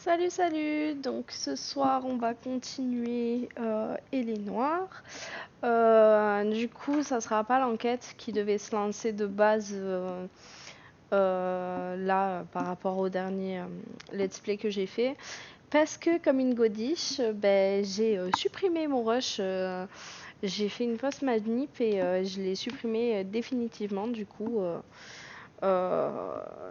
Salut, salut! Donc ce soir on va continuer et les noirs. Du coup, ça sera pas l'enquête qui devait se lancer de base là par rapport au dernier let's play que j'ai fait. Parce que comme une godiche, ben, j'ai supprimé mon rush. J'ai fait une fausse manip et je l'ai supprimé définitivement. Du coup,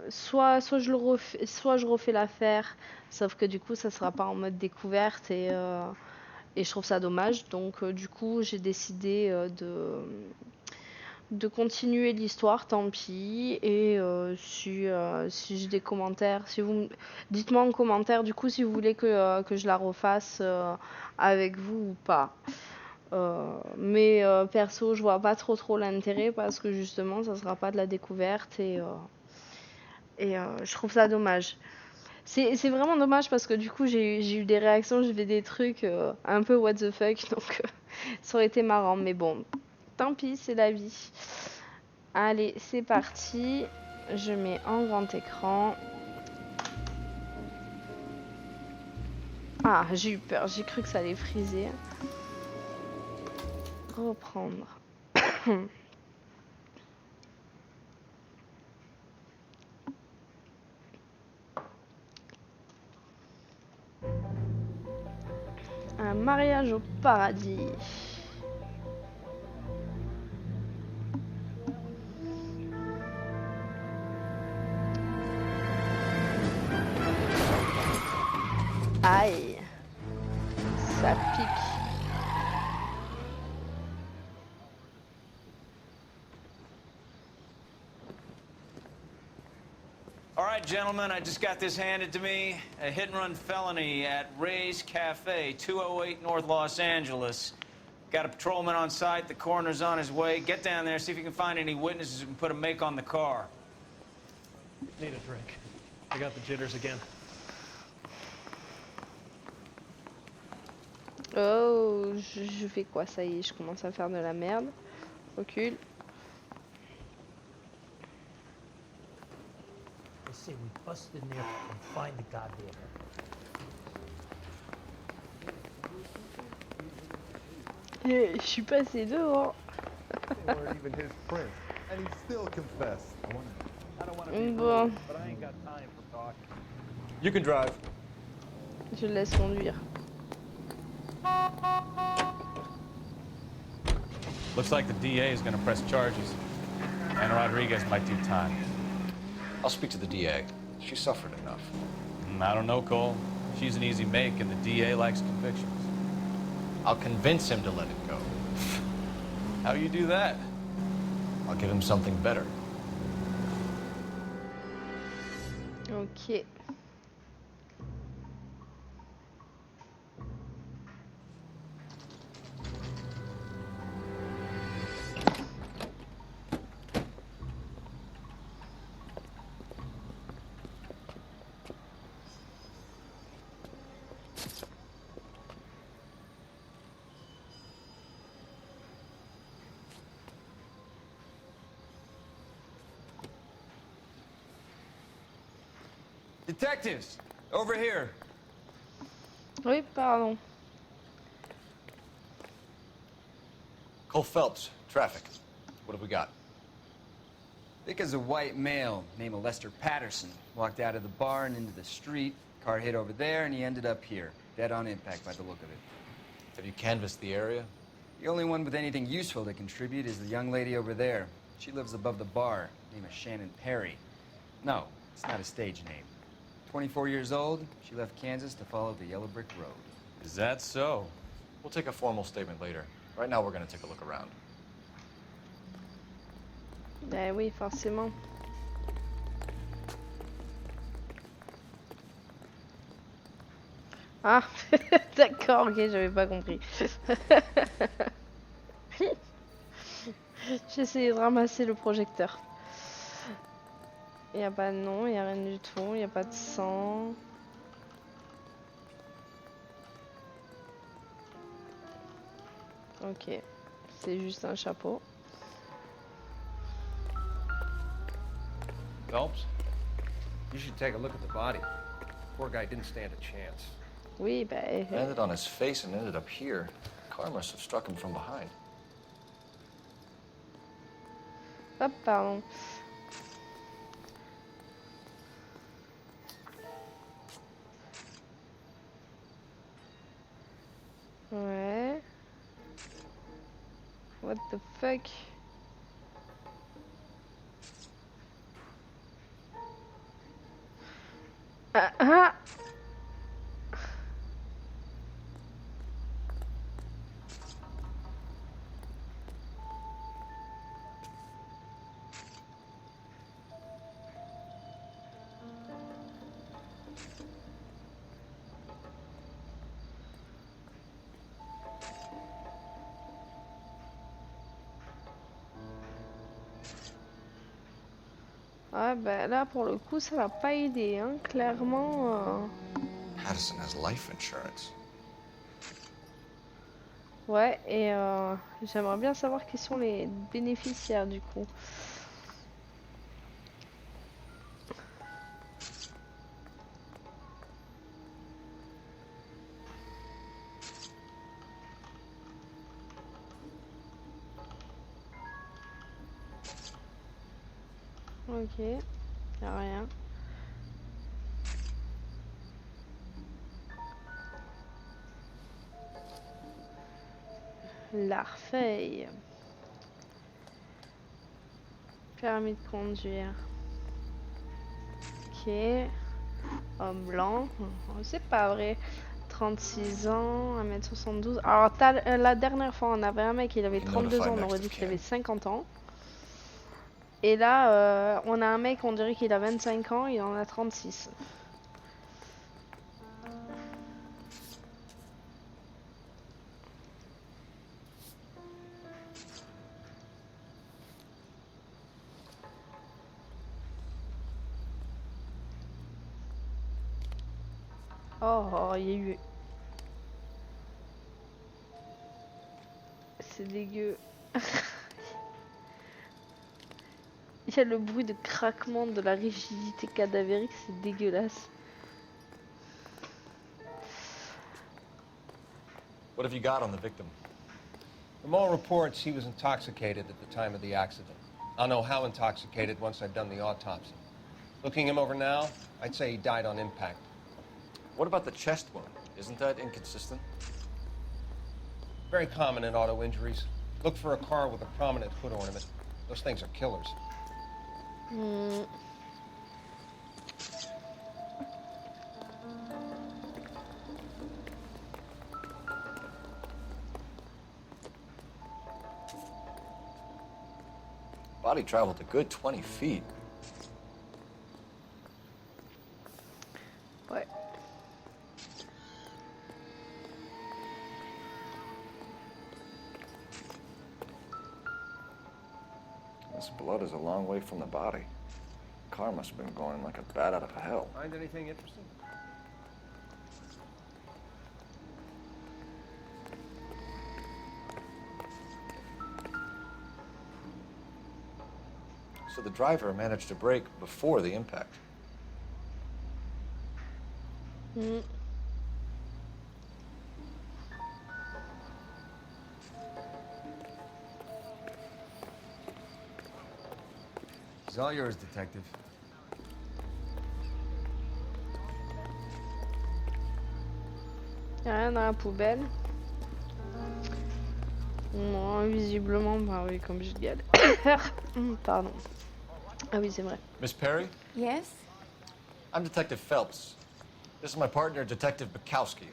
soit je refais l'affaire, sauf que du coup ça sera pas en mode découverte et je trouve ça dommage. Donc du coup j'ai décidé de continuer l'histoire, tant pis. Et si j'ai des commentaires, dites-moi en commentaire du coup si vous voulez que je la refasse avec vous ou pas. Mais perso je vois pas trop l'intérêt parce que justement ça sera pas de la découverte et je trouve ça dommage. C'est vraiment dommage parce que du coup j'ai eu des réactions, j'ai fait des trucs un peu what the fuck, donc ça aurait été marrant. Mais bon, tant pis, c'est la vie. Allez, c'est parti. Je mets en grand écran. Ah, j'ai eu peur, j'ai cru que ça allait friser. Reprendre. Un mariage au paradis. Aïe, ça pique. All right, gentlemen, I just got this handed to me. A hit-and-run felony at Ray's Cafe, 208 North Los Angeles. Got a patrolman on site. The coroner's on his way. Get down there, see if you can find any witnesses who can put a make on the car. Need a drink. I got the jitters again. Oh, je fais quoi? Ça y est, je commence à faire de la merde. Recule. They say we bust in there and find the goddamn. Je suis passé devant. They weren't even his prints, and he still confessed. I don't want to be Bon, rude, but I ain't got time for talk. You can drive. je le laisse conduire. Looks like the DA is going to press charges. And Rodriguez might do time. I'll speak to the DA. She suffered enough. I don't know, Cole. She's an easy make, and the DA likes convictions. I'll convince him to let it go. How you do that? I'll give him something better. Ok. Detectives, over here. Oui, pardon. Cole Phelps, traffic. What have we got? Because a white male named Lester Patterson walked out of the bar and into the street. Car hit over there, and he ended up here, dead on impact by the look of it. Have you canvassed the area? The only one with anything useful to contribute is the young lady over there. She lives above the bar. Name is Shannon Perry. No, it's not a stage name. 24 years old, she left Kansas to follow the yellow brick road. Is that so? We'll take a formal statement later. Right now, we're going to take a look around. Ben oui, forcément. Ah, d'accord, ok, j'avais pas compris. J'essayais de ramasser le projecteur. Il n'y a pas de nom, il n'y a rien du tout, il n'y a pas de sang. Ok, c'est juste un chapeau. Phelps, you should take a look at the body. Poor guy didn't stand a chance. Oui, bah... Landed on his face and ended up here. Car must have struck him from behind. Hop, pardon. Ouais. What the fuck? Ah, ah! Ouais, bah là pour le coup ça va pas aider, hein, clairement. Addison has life insurance. Ouais, et j'aimerais bien savoir qui sont les bénéficiaires du coup. Ok, y'a rien. L'arfeuille. Permis de conduire. Ok. Homme blanc. C'est pas vrai. 36 ans, 1m72. Alors, la dernière fois, on avait un mec, il avait 32 ans, on aurait dit qu'il avait 50 ans. Et là, on a un mec, on dirait qu'il a 25 ans, il en a 36. Oh, il y a eu... C'est dégueu. Il y a le bruit de craquement de la rigidité cadavérique, c'est dégueulasse. What have you got on the victim? From all reports, he was intoxicated at the time of the accident. I'll know how intoxicated once I've done the autopsy. Looking him over now, I'd say he died on impact. What about the chest wound? Isn't that inconsistent? Very common in auto injuries. Look for a car with a prominent hood ornament. Those things are killers. Body traveled a good 20 feet. Ouais. This blood is a long way from the body. Car must have been going like a bat out of hell. Find anything interesting? So the driver managed to brake before the impact. It's all yours, Detective. Y'a rien dans la poubelle. Non, visiblement, bah oui, comme je galère. Pardon. Ah oui, c'est vrai. Miss Perry? Yes? I'm Detective Phelps. This is my partner, Detective Bukowski.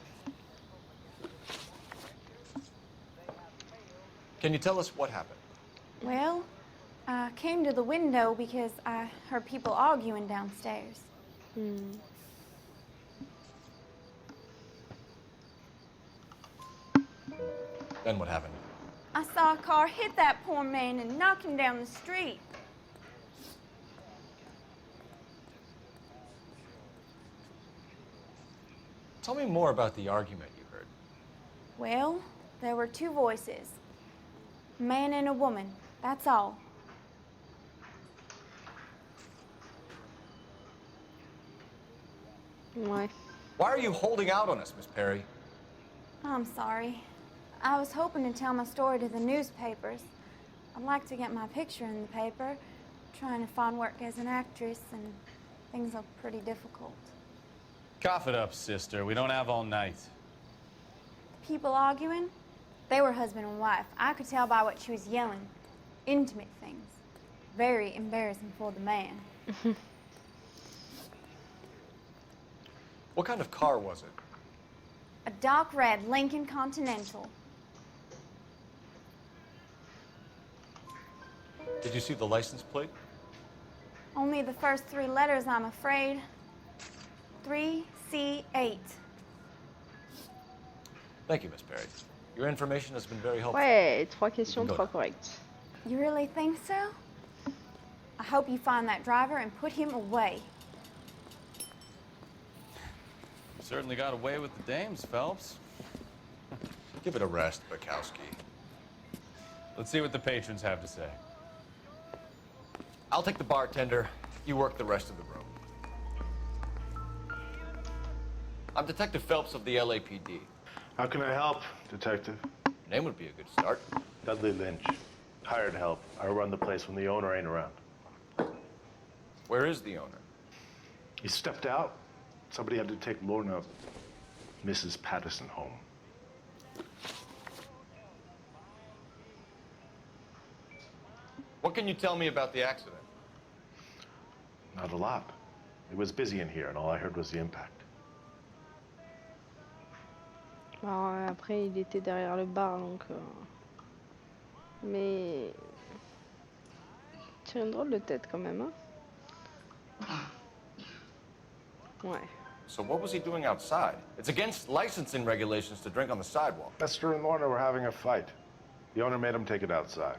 Can you tell us what happened? Well, I came to the window because I heard people arguing downstairs. Then what happened? I saw a car hit that poor man and knock him down the street. Tell me more about the argument you heard. Well, there were two voices. A man and a woman, that's all. Ouais. Why are you holding out on us, Miss Perry? I'm sorry. I was hoping to tell my story to the newspapers. I'd like to get my picture in the paper. Trying to find work as an actress, and things are pretty difficult. Cough it up, sister. We don't have all night. People arguing? They were husband and wife. I could tell by what she was yelling. Intimate things. Very embarrassing for the man. What kind of car was it? A dark red Lincoln Continental. Did you see the license plate? Only the first 3 letters, I'm afraid. 3C8. Thank you, Miss Perry. Your information has been very helpful. Ouais, 3 questions, Go 3 now. corrects. You really think so? I hope you find that driver and put him away. You certainly got away with the dames, Phelps. Give it a rest, Bukowski. Let's see what the patrons have to say. I'll take the bartender. You work the rest of the room. I'm Detective Phelps of the LAPD. How can I help, Detective? Name would be a good start. Dudley Lynch. Hired help. I run the place when the owner ain't around. Where is the owner? He stepped out. Somebody had to take Lorna, Mrs. Patterson, home. What can you tell me about the accident? Not a lot. It was busy in here, and all I heard was the impact. Alors, après, il était derrière le bar, donc... Mais... Tire une drôle de tête, quand même, hein? Ouais. So what was he doing outside? It's against licensing regulations to drink on the sidewalk. Lester and Lorna were having a fight. The owner made him take it outside.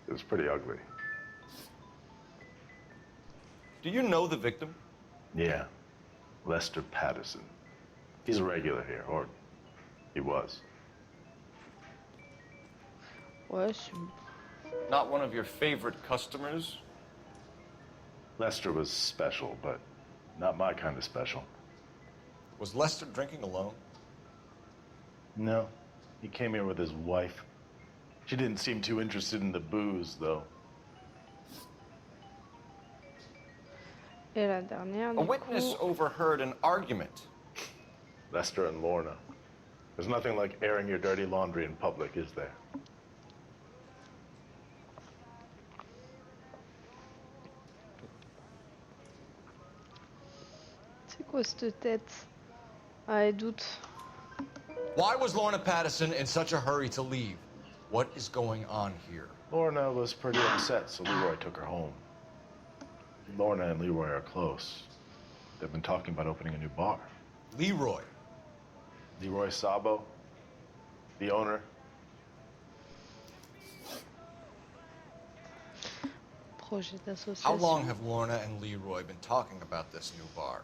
It was pretty ugly. Do you know the victim? Yeah. Lester Patterson. He's a regular here, or he was. Ouais, c'est... Not one of your favorite customers? Lester was special, but not my kind of special. Was Lester drinking alone? No. He came here with his wife. She didn't seem too interested in the booze, though. Et la dernière, A du witness coup... overheard an argument. Lester and Lorna. There's nothing like airing your dirty laundry in public, is there? C'est quoi cette tête? Ah, elle doute. Why was Lorna Patterson in such a hurry to leave? What is going on here? Lorna was pretty upset, so Leroy took her home. Lorna and Leroy are close. They've been talking about opening a new bar. Leroy. Leroy Sabo, the owner. Projet d'association. How long have Lorna and Leroy been talking about this new bar?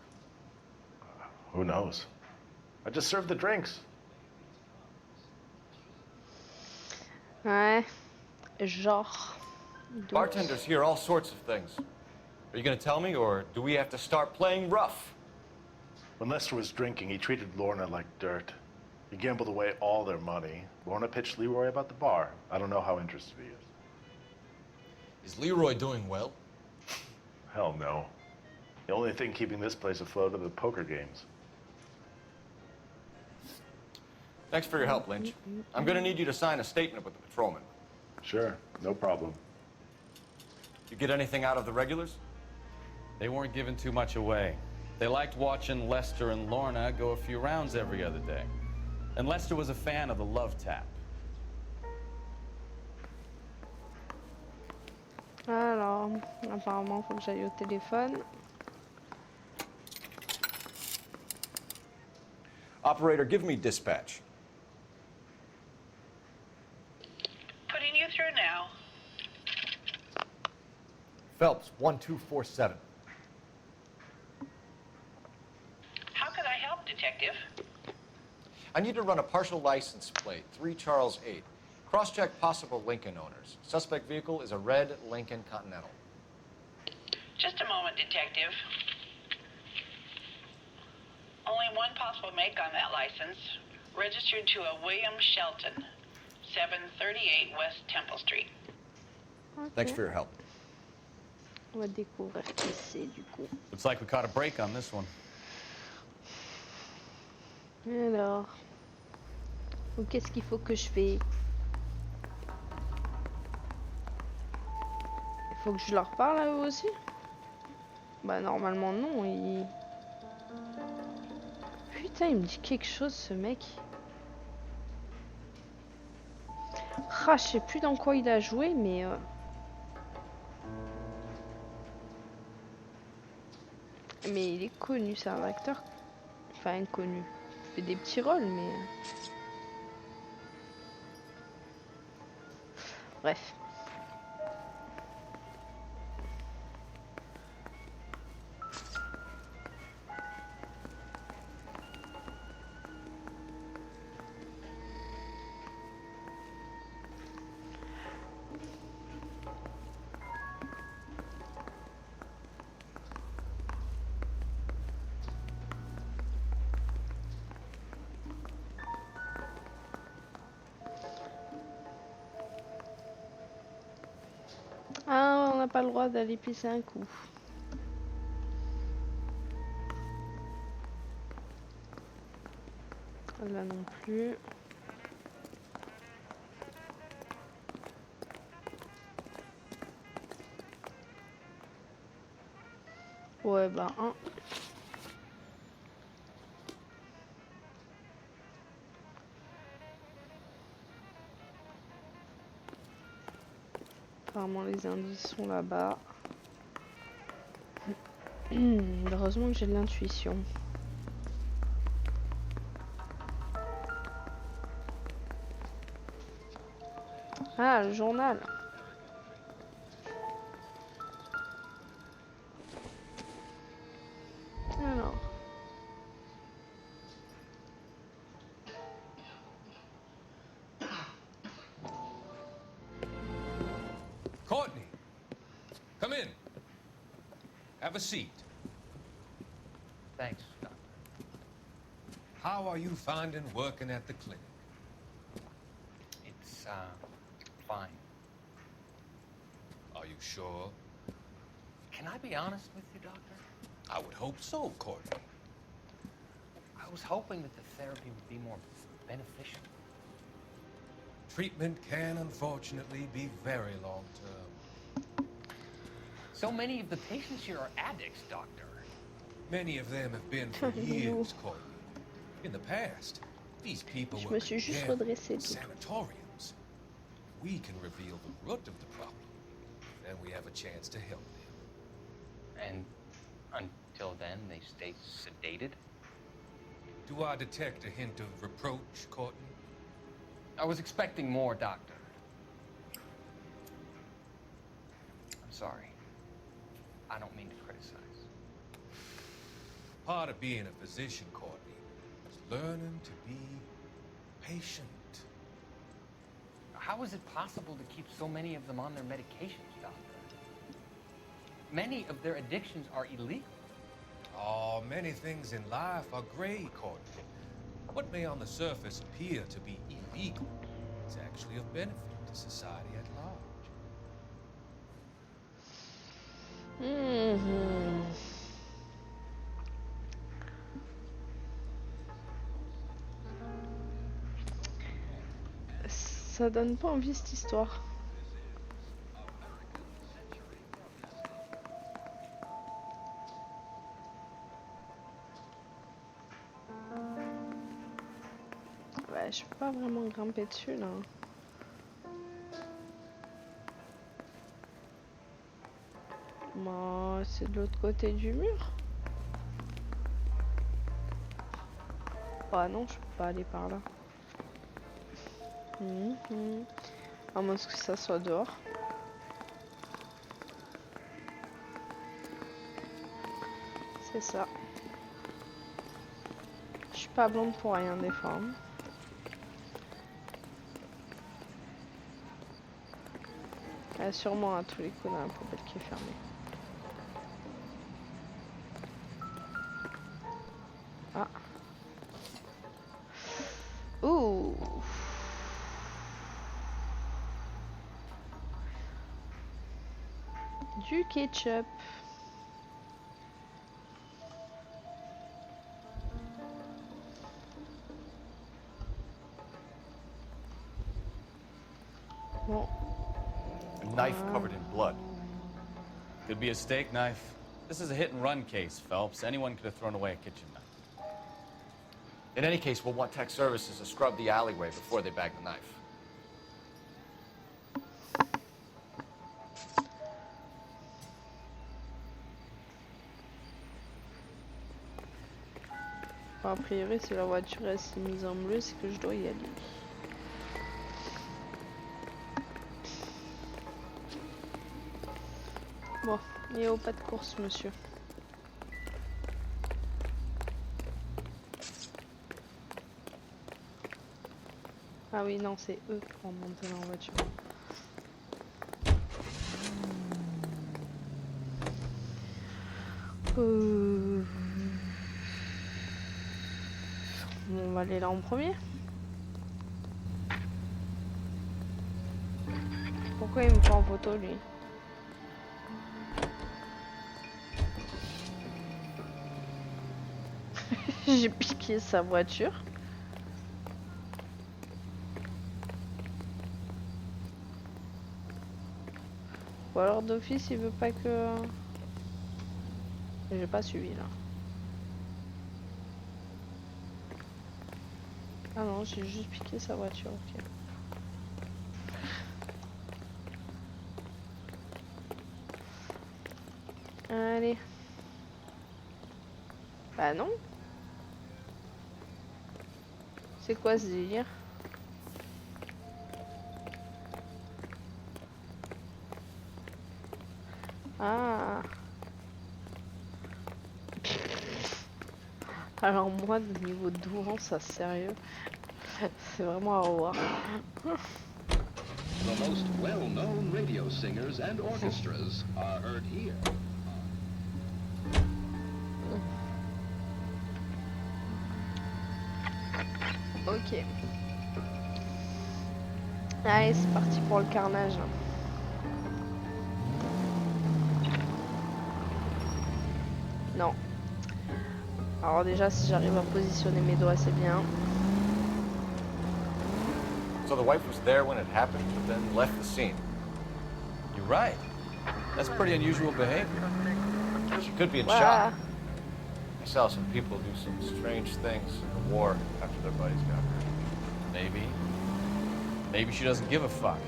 Who knows? I just served the drinks. Ouais. Genre... doute. Bartenders hear all sorts of things. Are you going to tell me, or do we have to start playing rough? When Lester was drinking, he treated Lorna like dirt. He gambled away all their money. Lorna pitched Leroy about the bar. I don't know how interested he is. Is Leroy doing well? Hell no. The only thing keeping this place afloat are the poker games. Thanks for your help, Lynch. I'm going to need you to sign a statement with the patrolman. Sure, no problem. You get anything out of the regulars? They weren't giving too much away. They liked watching Lester and Lorna go a few rounds every other day. And Lester was a fan of the love tap. Alors, apparemment, faut que j'aille au téléphone. Operator, give me dispatch. Putting you through now. Phelps, 1247. How can I help, Detective? I need to run a partial license plate, 3 Charles 8. Cross-check possible Lincoln owners. Suspect vehicle is a red Lincoln Continental. Just a moment, Detective. one possible make on that license. Registered to a William Shelton, 738 West Temple Street. Ok. Thanks for your help. On va découvrir qui c'est du coup. Looks like we caught a break on this one. Alors, qu'est-ce qu'il faut que je fais? Il faut que je leur parle à eux aussi? Bah normalement non, il... Putain, il me dit quelque chose ce mec. Ah, je sais plus dans quoi il a joué, mais... Mais il est connu, c'est un acteur. Enfin, inconnu. Il fait des petits rôles, mais... Bref. Ah, on n'a pas le droit d'aller pisser un coup. Là non plus. Ouais, bah, hein. Apparemment, les indices sont là-bas. Heureusement que j'ai de l'intuition. Ah, le journal. Alors. Courtney, come in. Have a seat. Thanks, Doctor. How are you finding working at the clinic? It's, fine. Are you sure? Can I be honest with you, Doctor? I would hope so, Courtney. I was hoping that the therapy would be more beneficial. Treatment can unfortunately be very long-term. So many of the patients here are addicts, Doctor. Many of them have been for years, Courtney. In the past, these people Je were me suis juste condemned redressée in tout. sanatoriums. We can reveal the root of the problem, and we have a chance to help them. And until then, they stay sedated? Do I detect a hint of reproach, Courtney? I was expecting more, Doctor. I'm sorry. I don't mean to criticize. Part of being a physician, Courtney, is learning to be patient. How is it possible to keep so many of them on their medications, Doctor? Many of their addictions are illegal. Oh, many things in life are gray, Courtney. What may on the surface appear to be illegal is actually of benefit to society at large. Ça donne pas envie cette histoire. Ouais, je peux pas vraiment grimper dessus là. Moi, c'est de l'autre côté du mur. Ah non, je peux pas aller par là. À moins que ça soit dehors. C'est ça. Je suis pas blonde pour rien des fois. Il y a sûrement à tous les coups dans la poubelle qui est fermée. Ah. du ketchup. Bon. A knife covered in blood. Could be a steak knife. This is a hit-and-run case, Phelps. Anyone could have thrown away a kitchen knife. In any case, we'll want tech services to scrub the alleyway before they bag the knife. Enfin, a priori, si la voiture est si mise en bleu, c'est que je dois y aller. Bon, et au pas de course, monsieur. Ah oui, non, c'est eux qui vont monter dans la voiture. On va aller là en premier. Pourquoi il me prend en photo, lui? J'ai piqué sa voiture. Ou alors d'office il veut pas que... J'ai pas suivi là. Ah non, j'ai juste piqué sa voiture, ok. Allez. Bah non. C'est quoi ce délire? Ah. Alors moi, de niveau de douance, ça sérieux, c'est vraiment à revoir. The most well-known radio singers and orchestras are heard here. Ok. Allez, c'est parti pour le carnage. Non. Alors déjà, si j'arrive à positionner mes doigts, c'est bien. So the wife was there when it happened, but then left the scene. You're right. That's pretty unusual behavior. She could be in Wow. shock. I saw some people do some strange things in the war after their buddies got hurt. Maybe. Maybe she doesn't give a fuck.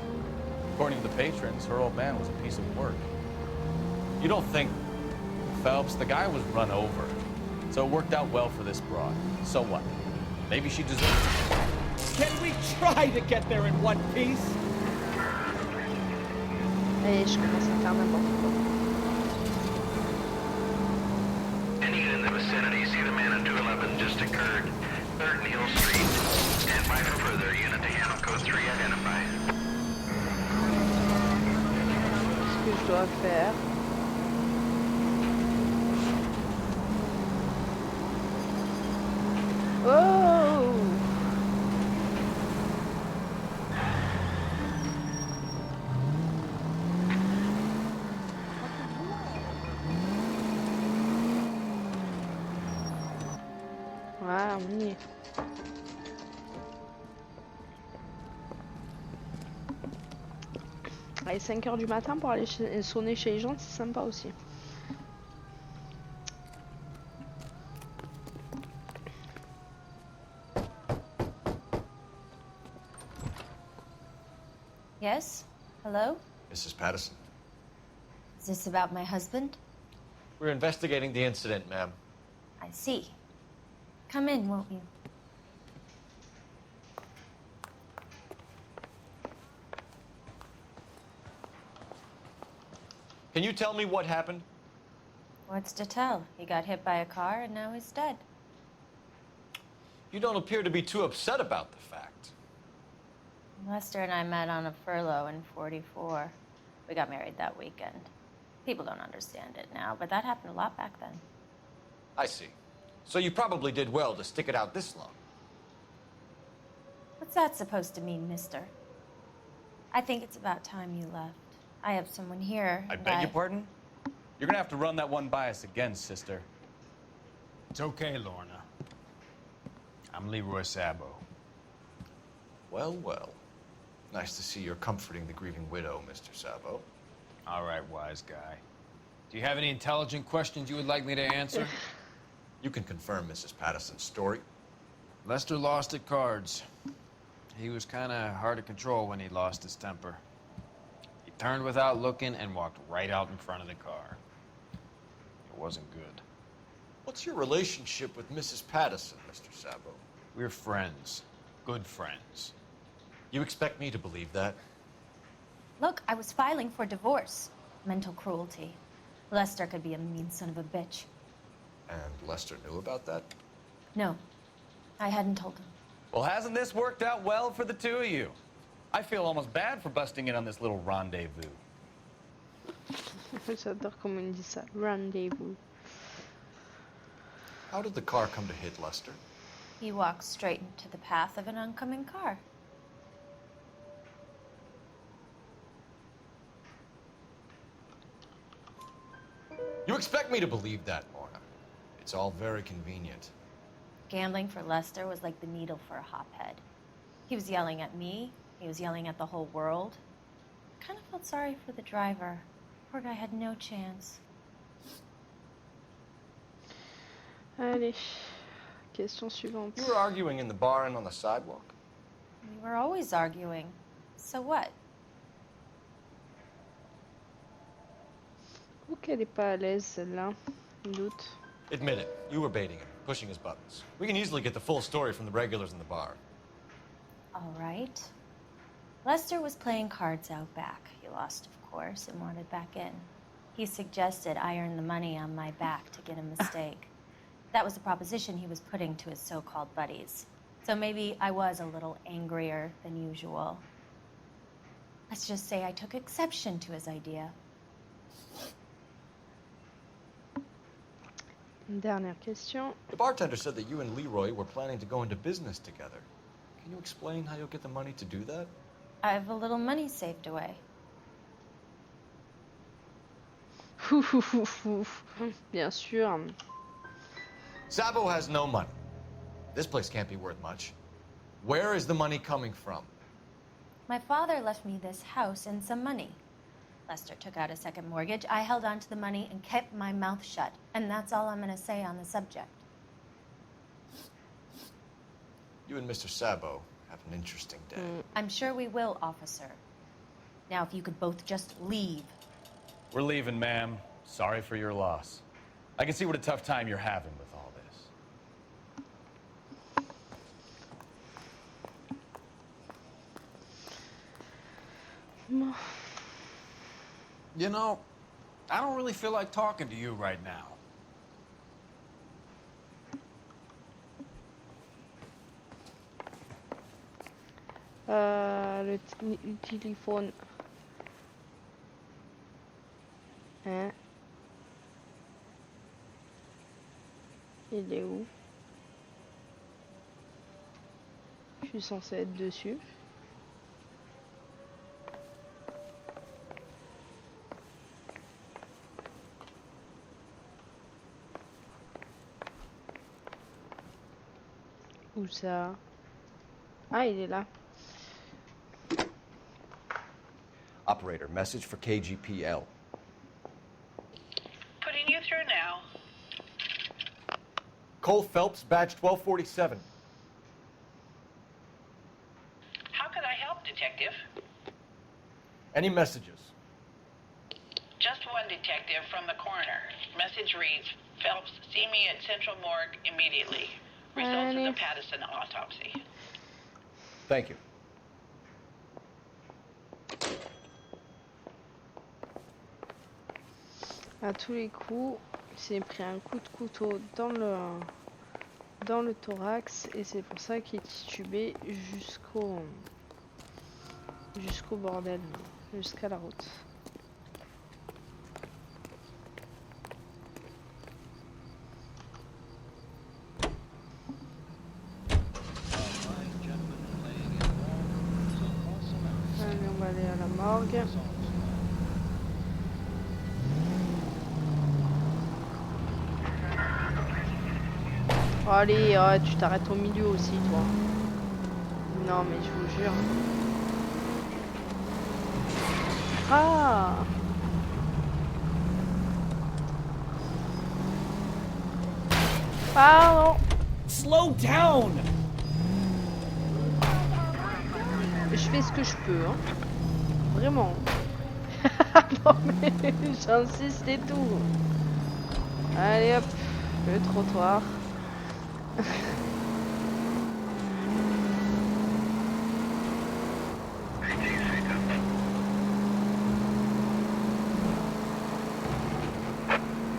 According to the patrons, her old man was a piece of work. You don't think... Phelps, the guy was run over. So it worked out well for this broad. So what? Maybe she deserves it. Can we try to get there in one piece? Allez, je commence à faire n'importe quoi. Any in the vicinity, see the man on 211 just occurred. 3rd and Hill Street. Stand by for further. Unit to handle code 3 identified. Qu'est-ce que je dois faire? Oh! Voilà, on y est. Allez, 5 h du matin pour aller sonner chez les gens, c'est sympa aussi. Yes? Hello? Mrs. Patterson. Is this about my husband? We're investigating the incident, ma'am. I see. Come in, won't you? Can you tell me what happened? What's to tell? He got hit by a car and now he's dead. You don't appear to be too upset about the fact. Lester and I met on a furlough in '44. We got married that weekend. People don't understand it now, but that happened a lot back then. I see. So you probably did well to stick it out this long. What's that supposed to mean, mister? I think it's about time you left. I have someone here. I beg your pardon? You're gonna have to run that one by us again, sister. It's okay, Lorna. I'm Leroy Sabo. Well, well. Nice to see you're comforting the grieving widow, Mr. Sabo. All right, wise guy. Do you have any intelligent questions you would like me to answer? You can confirm Mrs. Patterson's story. Lester lost at cards. He was kind of hard to control when he lost his temper. He turned without looking and walked right out in front of the car. It wasn't good. What's your relationship with Mrs. Patterson, Mr. Sabo? We're friends. Good friends. You expect me to believe that? Look, I was filing for divorce. Mental cruelty. Lester could be a mean son of a bitch. And Lester knew about that? No, I hadn't told him. Well, hasn't this worked out well for the two of you? I feel almost bad for busting in on this little rendezvous. J'adore comment il dit ça. Rendezvous. How did the car come to hit Lester? He walked straight into the path of an oncoming car. You expect me to believe that, Lorna? It's all very convenient. Gambling for Lester was like the needle for a hophead. He was yelling at me. He was yelling at the whole world. I kind of felt sorry for the driver. Poor guy had no chance. Allez, question suivante. You were arguing in the bar and on the sidewalk? We were always arguing. So what? Ou qu'elle est pas à l'aise celle-là, doute. Admit it, you were baiting him, pushing his buttons. We can easily get the full story from the regulars in the bar. All right. Lester was playing cards out back. He lost, of course, and wanted back in. He suggested I earn the money on my back to get a mistake. That was the proposition he was putting to his so-called buddies. So maybe I was a little angrier than usual. Let's just say I took exception to his idea. Dernière question. The bartender said that you and Leroy were planning to go into business together. Can you explain how you'll get the money to do that? I have a little money saved away. Bien sûr. Sabo has no money. This place can't be worth much. Where is the money coming from? My father left me this house and some money. Lester took out a second mortgage. I held on to the money and kept my mouth shut. And that's all I'm going to say on the subject. You and Mr. Sabo have an interesting day. I'm sure we will, officer. Now, if you could both just leave. We're leaving, ma'am. Sorry for your loss. I can see what a tough time you're having with all this. You know, I don't really feel like talking to you right now. Le téléphone. Hein? Il est où? Je suis censée être dessus. Où ça? Ah, il est là. Operator, message for KGPL. Putting you through now. Cole Phelps, badge 1247. How can I help, Detective? Any messages? Just one detective from the coroner. Message reads, Phelps, see me at Central Morgue immediately. Results of the Patterson autopsy. Thank you. À tous les coups, il s'est pris un coup de couteau dans le thorax et c'est pour ça qu'il est titubé jusqu'au bordel, jusqu'à la route. Allez, on va aller à la morgue. Allez, tu t'arrêtes au milieu aussi, toi. Non, mais je vous jure. Ah! Pardon. Slow down! Je fais ce que je peux, hein. Vraiment. Non, mais j'insiste et tout. Allez hop, le trottoir.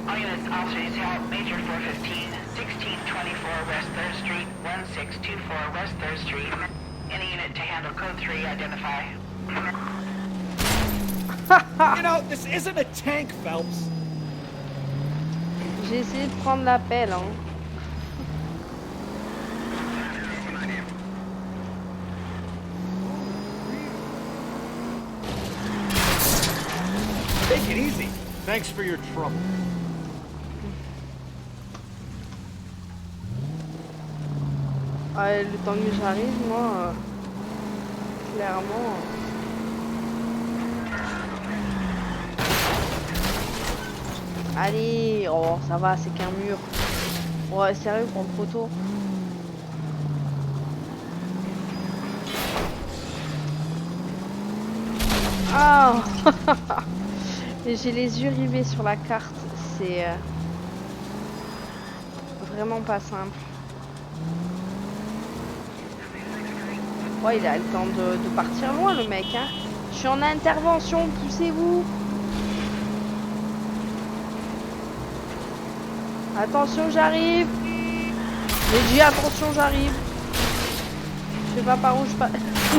All units, officers help Major 415, 1624 West 3rd Street, 1624 West 3rd Street. Any unit to handle code 3, identify. You know, this isn't a tank, Phelps. J'ai essayé de prendre l'appel, hein. Take it easy. Thanks for your trouble. Ah, le temps que j'arrive, moi, clairement. Allez, oh, ça va, c'est qu'un mur. Ouais, sérieux, pour le poteau. Ah. J'ai les yeux rivés sur la carte, c'est vraiment pas simple. Ouais, il a le temps de partir loin, le mec, hein. Je suis en intervention, poussez-vous. Attention, j'arrive. J'ai dit attention, j'arrive. Je sais pas par où je passe.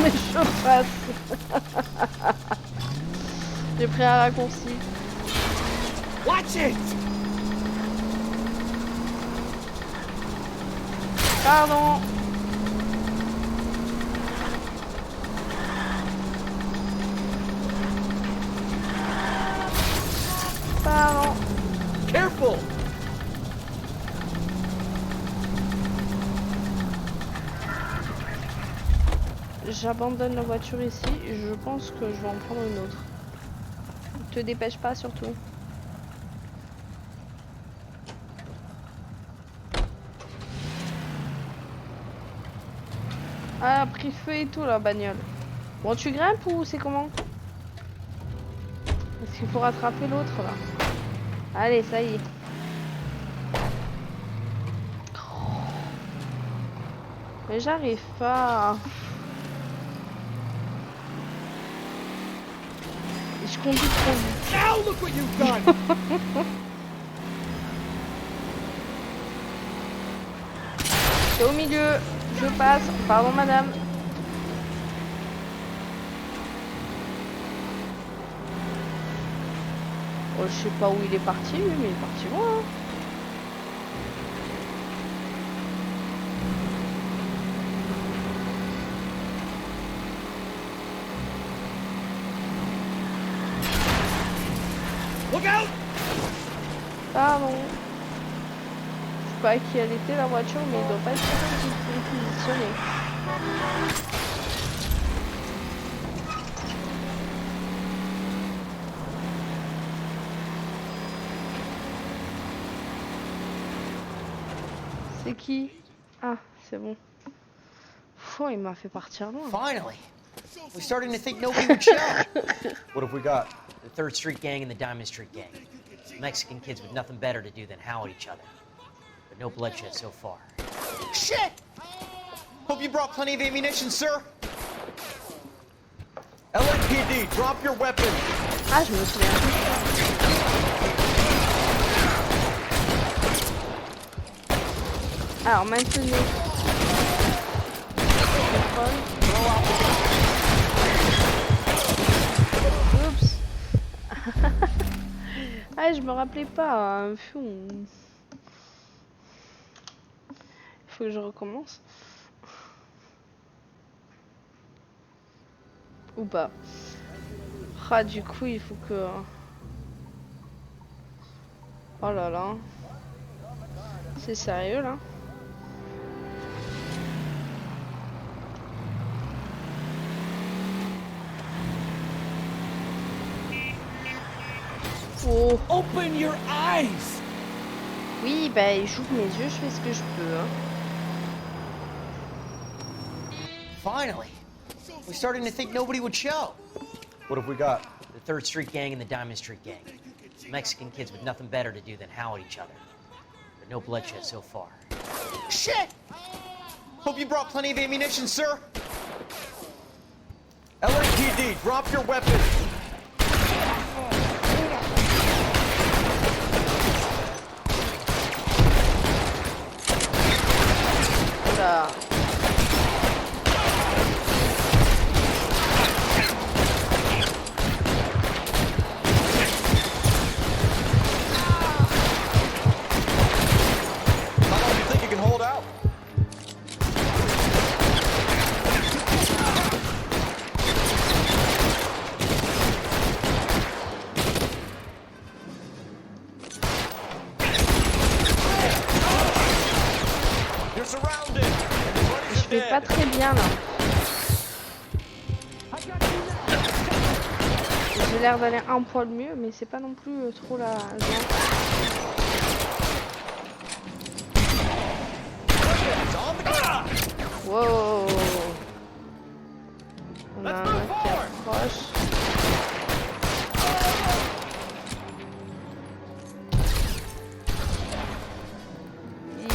Mais je passe. J'ai pris un raccourci. Watch it! Pardon. Pardon. Careful! J'abandonne la voiture ici. Je pense que je vais en prendre une autre. Te dépêche pas surtout. Ah, a pris feu et tout la bagnole. Bon, tu grimpes ou c'est comment? Est-ce qu'il faut rattraper l'autre là? Allez, ça y est. Mais j'arrive pas. Je conduis trop vite. Now look what you've done! C'est au milieu. Je passe. Pardon, madame. Oh, je sais pas où il est parti, lui, mais il est parti loin. Look out! Pardon. Je sais pas à qui elle était la voiture, mais il doit pas être positionné. C'est qui? Ah, c'est bon. Oh, il m'a fait partir loin. Finally! We're starting to think nobody would show. What have we got? The 3rd Street Gang and the Diamond Street Gang. Mexican kids with nothing better to do than howl at each other. But no bloodshed so far. Shit! Hope you brought plenty of ammunition, sir. LNPD, drop your weapon! Ah, je me souviens. Alors, maintenant. Oups. Ah, je me rappelais pas. Il faut que je recommence. Ou pas. Ah, du coup, il faut que... Oh là là. C'est sérieux, là? faut. Open your eyes. Oui, bah j'ouvre mes yeux, je fais ce que je peux. Hein. Finally. We're starting to think nobody would show. What have we got? The 3rd Street Gang and the Diamond Street Gang. Mexican kids with nothing better to do than howl at each other. But no bloodshed so far. Shit! Hope you brought plenty of ammunition, sir. LAPD, drop your weapon. Oula. Je vais pas très bien là. J'ai l'air d'aller un poil mieux, mais c'est pas non plus trop la joie. Wow. On a un mec qui approche.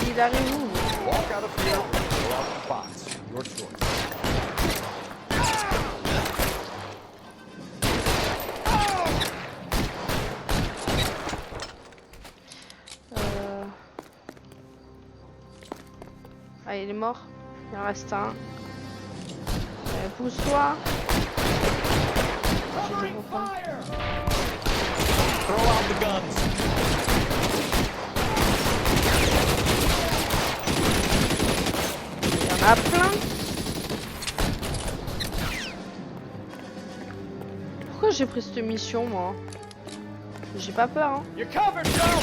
Il arrive où? Walk out of here or out the box. Your choice. Ah, il est mort. Il en reste un. Pousse-toi. Throw out the guns. Il y en a plein. Pourquoi j'ai pris cette mission, moi? J'ai pas peur, hein. You're covered, Joe.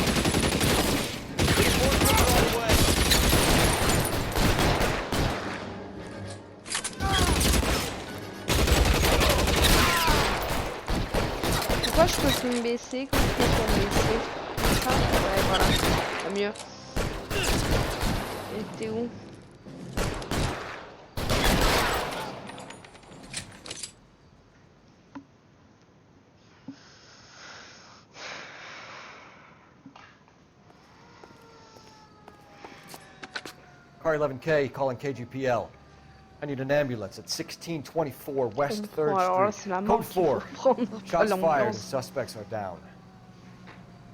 Pourquoi je peux plus me baisser? Comment je peux me baisser? Comme ça? Ouais, voilà. Pas mieux. Et t'es où? Car 11K calling KGPL. I need an ambulance at 1624 West 3rd Street. Code 4. Shots fired and suspects are down.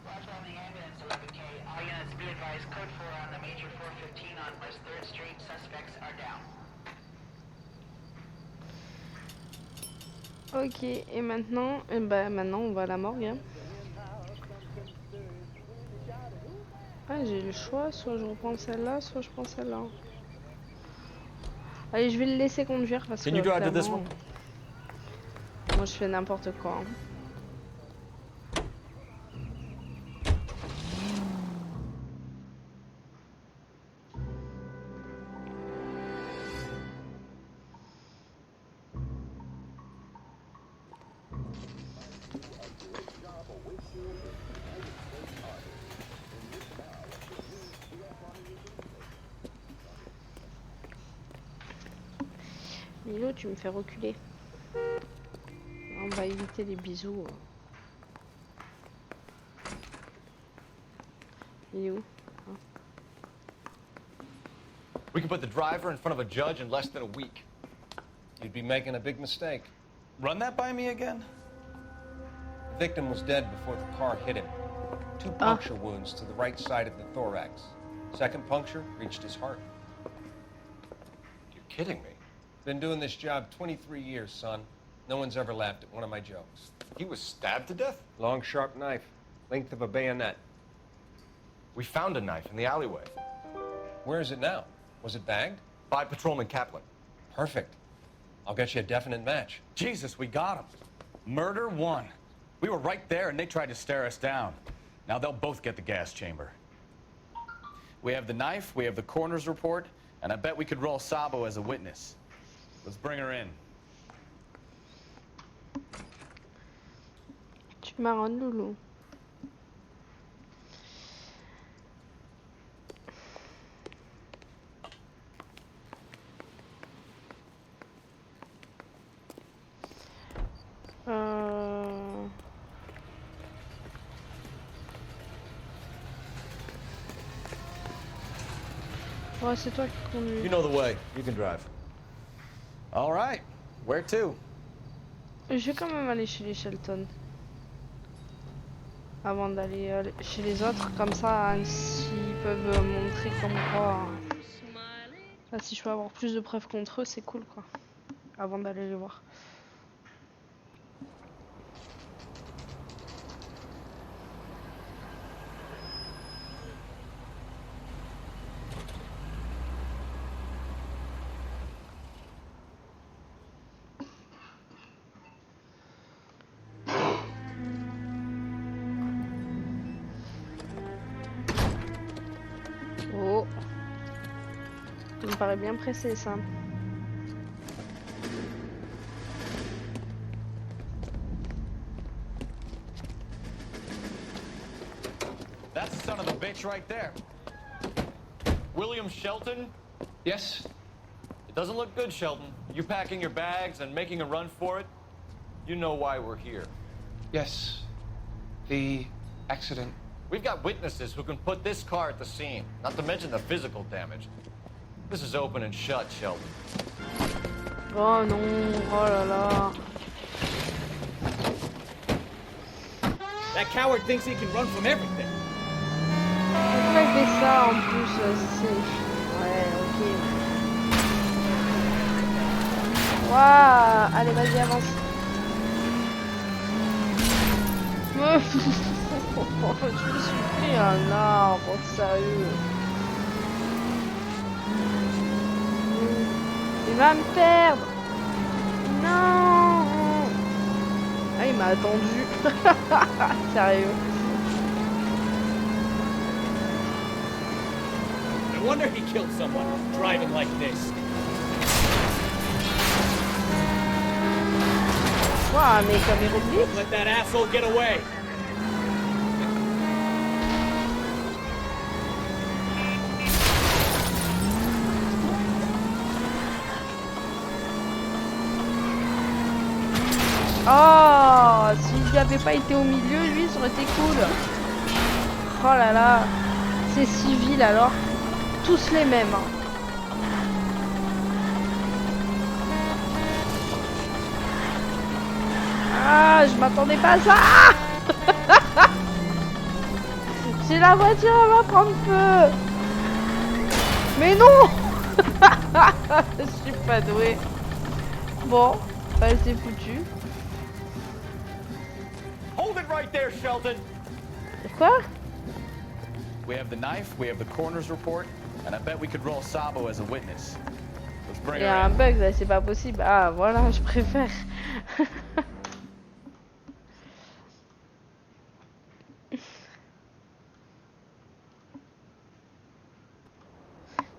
Roger on the ambulance, 11K. All units be advised, code 4 on the major 415 on West 3rd Street. Suspects are down. Ok, et maintenant, maintenant on va à la morgue. Hein. Ah, j'ai le choix, soit je reprends celle-là, soit je prends celle-là. Allez, je vais le laisser conduire parce que clairement, moi je fais n'importe quoi. Hein. Milo, tu me fais reculer. On va éviter les bisous. Il est où? Ah. We can put the driver in front of a judge in less than a week. You'd be making a big mistake. Run that by me again? The victim was dead before the car hit him. 2 puncture wounds to the right side of the thorax. Second puncture reached his heart. You're kidding me. Been doing this job 23 years, son. No one's ever laughed at one of my jokes. He was stabbed to death? Long, sharp knife. Length of a bayonet. We found a knife in the alleyway. Where is it now? Was it bagged? By Patrolman Kaplan. Perfect. I'll get you a definite match. Jesus, we got him. Murder 1. We were right there and they tried to stare us down. Now they'll both get the gas chamber. We have the knife, we have the coroner's report, and I bet we could roll Sabo as a witness. Let's bring her in. Tu marronnes, Loulou. Ouais, c'est toi qui conduis. You know the way. You can drive. All right. Where to? Je vais quand même aller chez les Shelton. Avant d'aller chez les autres, comme ça, s'ils peuvent montrer comme quoi... Là, si je peux avoir plus de preuves contre eux, c'est cool, quoi. Avant d'aller les voir. Oh, ça me paraît bien pressé, ça. That's the son of a bitch right there. William Shelton? Yes? It doesn't look good, Shelton. You packing your bags and making a run for it? You know why we're here. Yes. The accident. We've got witnesses who can put this car at the scene, not to mention the physical damage. This is open and shut, Sheldon. Oh non, oh là là. That coward thinks he can run from everything. Pourquoi il fait ça en plus? Ouais, ok. Waouh, allez, vas-y, avance. Je me suis pris un arbre, sérieux. Il va me perdre. Non. Ah, il m'a attendu. Sérieux. No wonder he killed someone driving like this. Waouh, mais comme il oublie. Let that asshole get away. Oh, s'il n'avait pas été au milieu, lui, ça aurait été cool. Oh là là, c'est civil alors. Tous les mêmes. Hein. Ah, je m'attendais pas à ça. Si la voiture elle va prendre feu. Mais non. Je suis pas douée. Bon, bah c'est foutu. Hold it right there, Shelton. Quoi? We have the knife, we have the coroner's report, and I bet we could roll Sabo as a witness. Let's bring Il y her a un in. bug là, c'est pas possible. Ah voilà, je préfère.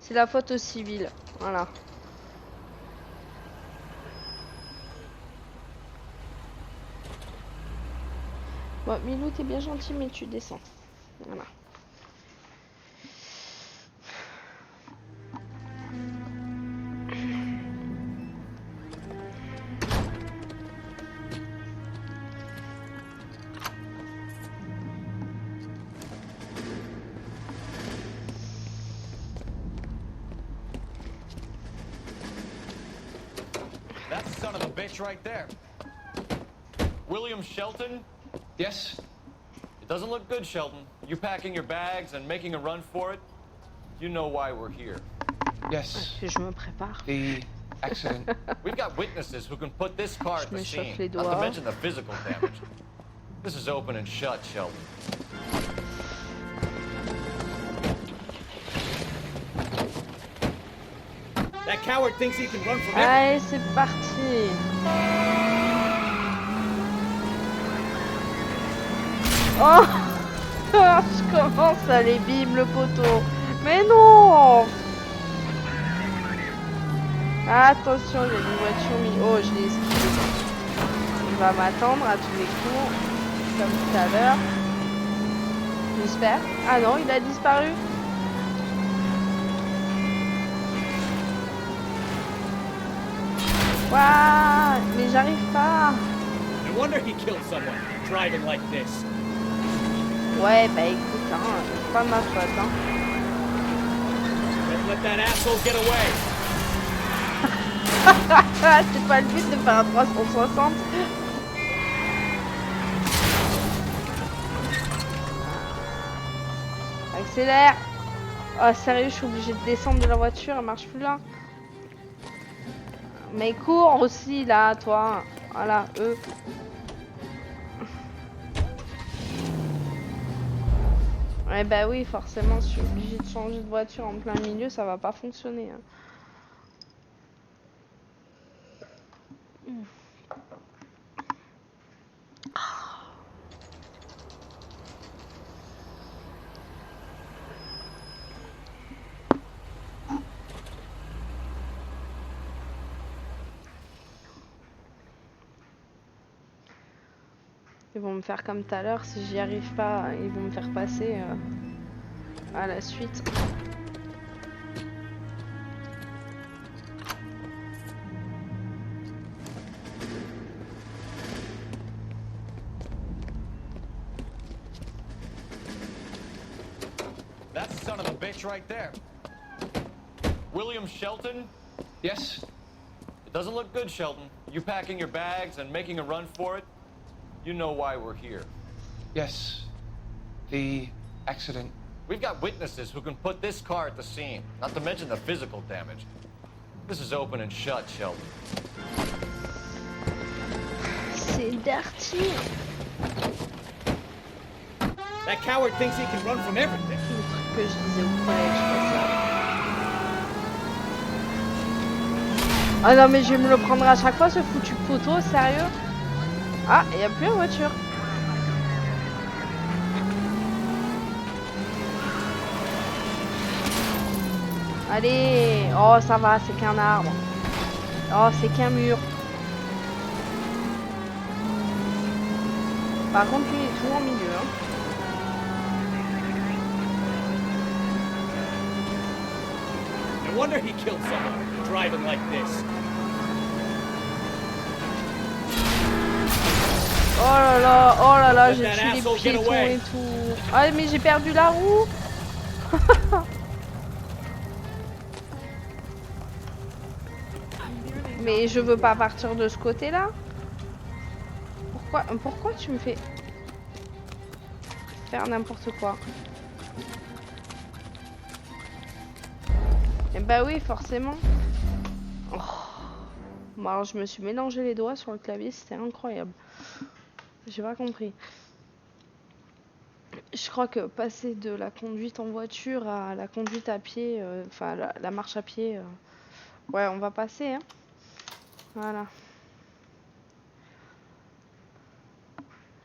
C'est la faute aux civils. Voilà. Bon, Milou, t'es bien gentil, mais tu descends. Voilà. That's the son of a bitch right there. William Shelton? Yes? It doesn't look good, Shelton. You packing your bags and making a run for it? You know why we're here. Yes. Que je me prépare. The accident. We've got witnesses who can put this car at the scene, not to doigts. mention the physical damage. This is open and shut, Sheldon. That coward thinks he can run from everything. Allez, c'est parti. Oh, je commence à les bim le poteau. Mais non. Attention, il y a une voiture. Oh, je l'ai esquivé. Il va m'attendre à tous les coups, comme tout à l'heure. J'espère. Ah non, il a disparu. Waouh, mais j'arrive pas. No wonder he killed someone driving like this. Ouais, bah écoute, hein, c'est pas ma faute, hein. let that asshole get away. C'est pas le but de faire un 360. Accélère. Oh sérieux, je suis obligée de descendre de la voiture, elle marche plus là. Mais cours aussi là, toi. Voilà, eux. Ouais bah oui, forcément, si je suis obligée de changer de voiture en plein milieu, ça va pas fonctionner. Hein. Ils vont me faire comme tout à l'heure, si j'y arrive pas, ils vont me faire passer à la suite. That's the son of a bitch right there. William Shelton? Yes? It doesn't look good, Shelton. You packing your bags and making a run for it? You know why we're here. Yes. The accident. We've got witnesses who can put this car at the scene, not to mention the physical damage. This is open and shut, Shelton. C'est dirty. That coward thinks he can run from everything. Le truc que je disais au collège, ça. Ah non mais je vais me le prendre à chaque fois ce foutu poteau, sérieux. Ah, il n'y a plus la voiture. Allez. Oh ça va, c'est qu'un arbre. Oh c'est qu'un mur. Par contre lui il est tout en milieu. Hein. No wonder he killed someone driving like this. Oh là là, j'ai tué les piétons et tout. Ah mais j'ai perdu la roue. Mais je veux pas partir de ce côté-là. Pourquoi tu me fais faire n'importe quoi? Eh bah oui, forcément. Oh. Bon alors je me suis mélangé les doigts sur le clavier, c'était incroyable. J'ai pas compris. Je crois que passer de la conduite en voiture à la conduite à pied, enfin la marche à pied, ouais on va passer hein. Voilà.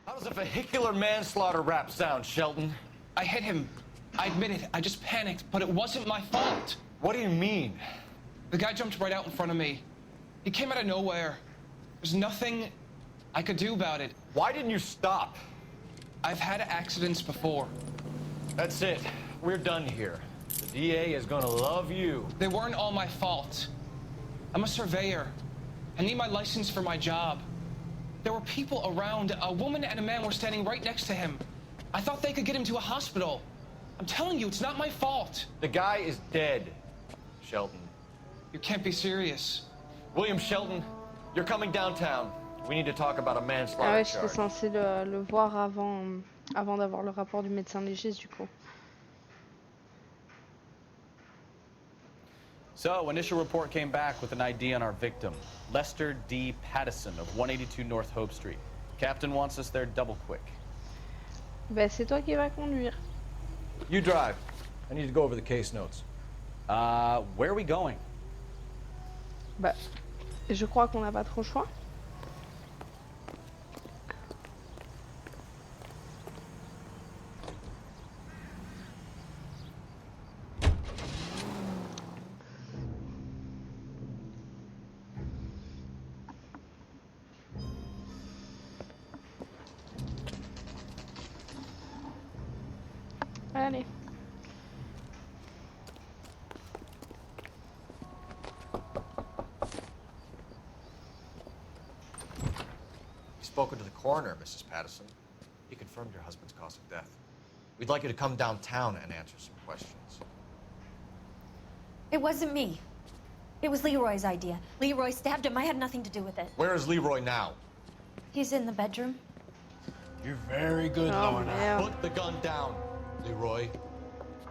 How does a vehicular manslaughter rap sound, Shelton? I hit him. I admit it. I just panicked, but it wasn't my fault. What do you mean? The guy jumped right out in front of me. He came out of nowhere. There's nothing I could do about it. Why didn't you stop? I've had accidents before. That's it. We're done here. The DA is gonna love you. They weren't all my fault. I'm a surveyor. I need my license for my job. There were people around. A woman and a man were standing right next to him. I thought they could get him to a hospital. I'm telling you, it's not my fault. The guy is dead, Shelton. You can't be serious. William Shelton, you're coming downtown. We need to talk about a manslaughter Ah ouais, charge. j'étais censée le voir avant d'avoir le rapport du médecin légiste du coup. So, initial report came back with an ID on our victim, Lester D. Pattison of 182 North Hope Street. Captain wants us there double quick. Bah c'est toi qui vas conduire. You drive. I need to go over the case notes. Where are we going? Bah, je crois qu'on n'a pas trop le choix. Allez. You've spoken to the coroner, Mrs. Pattison. He confirmed your husband's cause of death. We'd like you to come downtown and answer some questions. It wasn't me. It was Leroy's idea. Leroy stabbed him. I had nothing to do with it. Where is Leroy now? He's in the bedroom. You're very good, Oh, Lorna. man. Put the gun down, Leroy.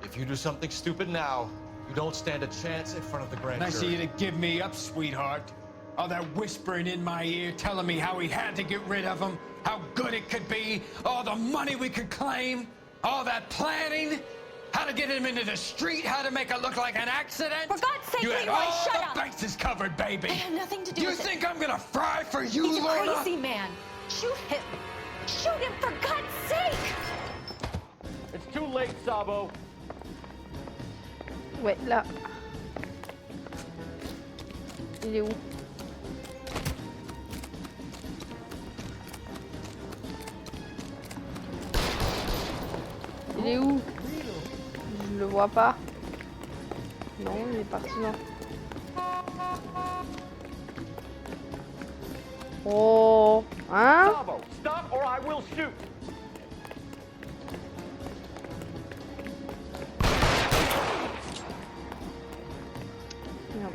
If you do something stupid now, you don't stand a chance in front of the grand Nice of jury. you to give me up, sweetheart. All that whispering in my ear, telling me how he had to get rid of him, how good it could be, all the money we could claim, all that planning, how to get him into the street, how to make it look like an accident. For God's sake, you had Leroy, all shut the up. bases covered, baby. I had nothing to do You with it. think I'm gonna fry for you, He's a Lorna? crazy man. Shoot him. Shoot him, for God's sake. It's too late, Sabo. Ouais, là. Il est où? Il est où? Je le vois pas. Non, il est parti là. Oh, hein? Sabo, stop or I will shoot. Merde.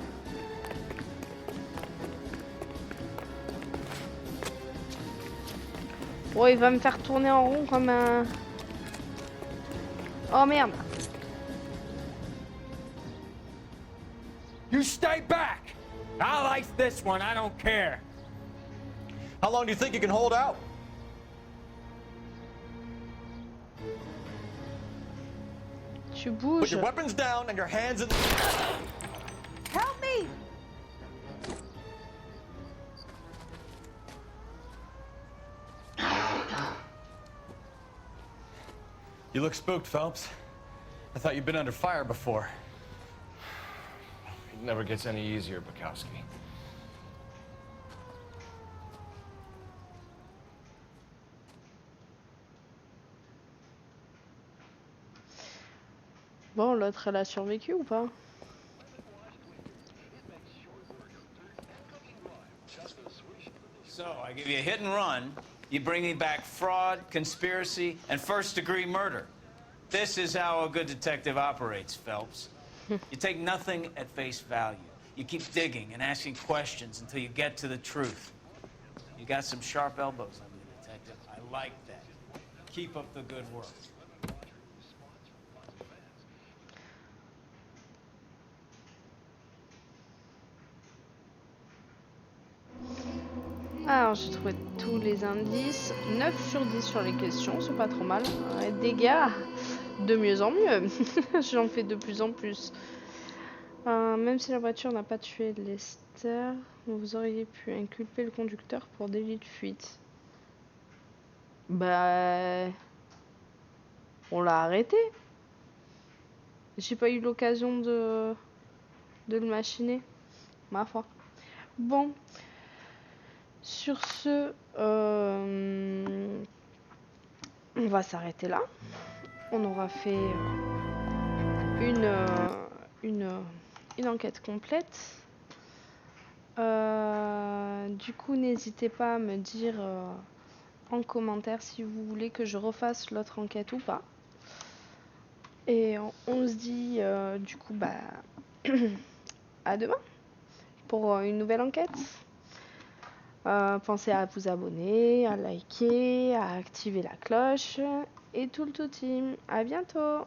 Oh, il va me faire tourner en rond comme un... Oh merde. You stay back. I'll ice this one, I don't care. How long do you think you can hold out? Tu Put bouges. your weapons down and your hands in the... Help me. You look spooked, Phelps. I thought you'd been under fire before. It never gets any easier, Bukowski. Bon, l'autre, elle a survécu ou pas? So, I give you a hit and run. You bring me back fraud, conspiracy, and first-degree murder. This is how a good detective operates, Phelps. You take nothing at face value. You keep digging and asking questions until you get to the truth. You got some sharp elbows on you, detective. I like that. Keep up the good work. Alors, j'ai trouvé tous les indices. 9 sur 10 sur les questions, c'est pas trop mal. Dégâts, de mieux en mieux. J'en fais de plus en plus. Même si la voiture n'a pas tué Lester, vous auriez pu inculper le conducteur pour délit de fuite. Bah... On l'a arrêté. J'ai pas eu l'occasion de le machiner. Ma foi. Bon. Sur ce, on va s'arrêter là. On aura fait une enquête complète. Du coup, n'hésitez pas à me dire en commentaire si vous voulez que je refasse l'autre enquête ou pas. Et on se dit du coup bah à demain pour une nouvelle enquête. Pensez à vous abonner, à liker, à activer la cloche et tout le tout team. À bientôt.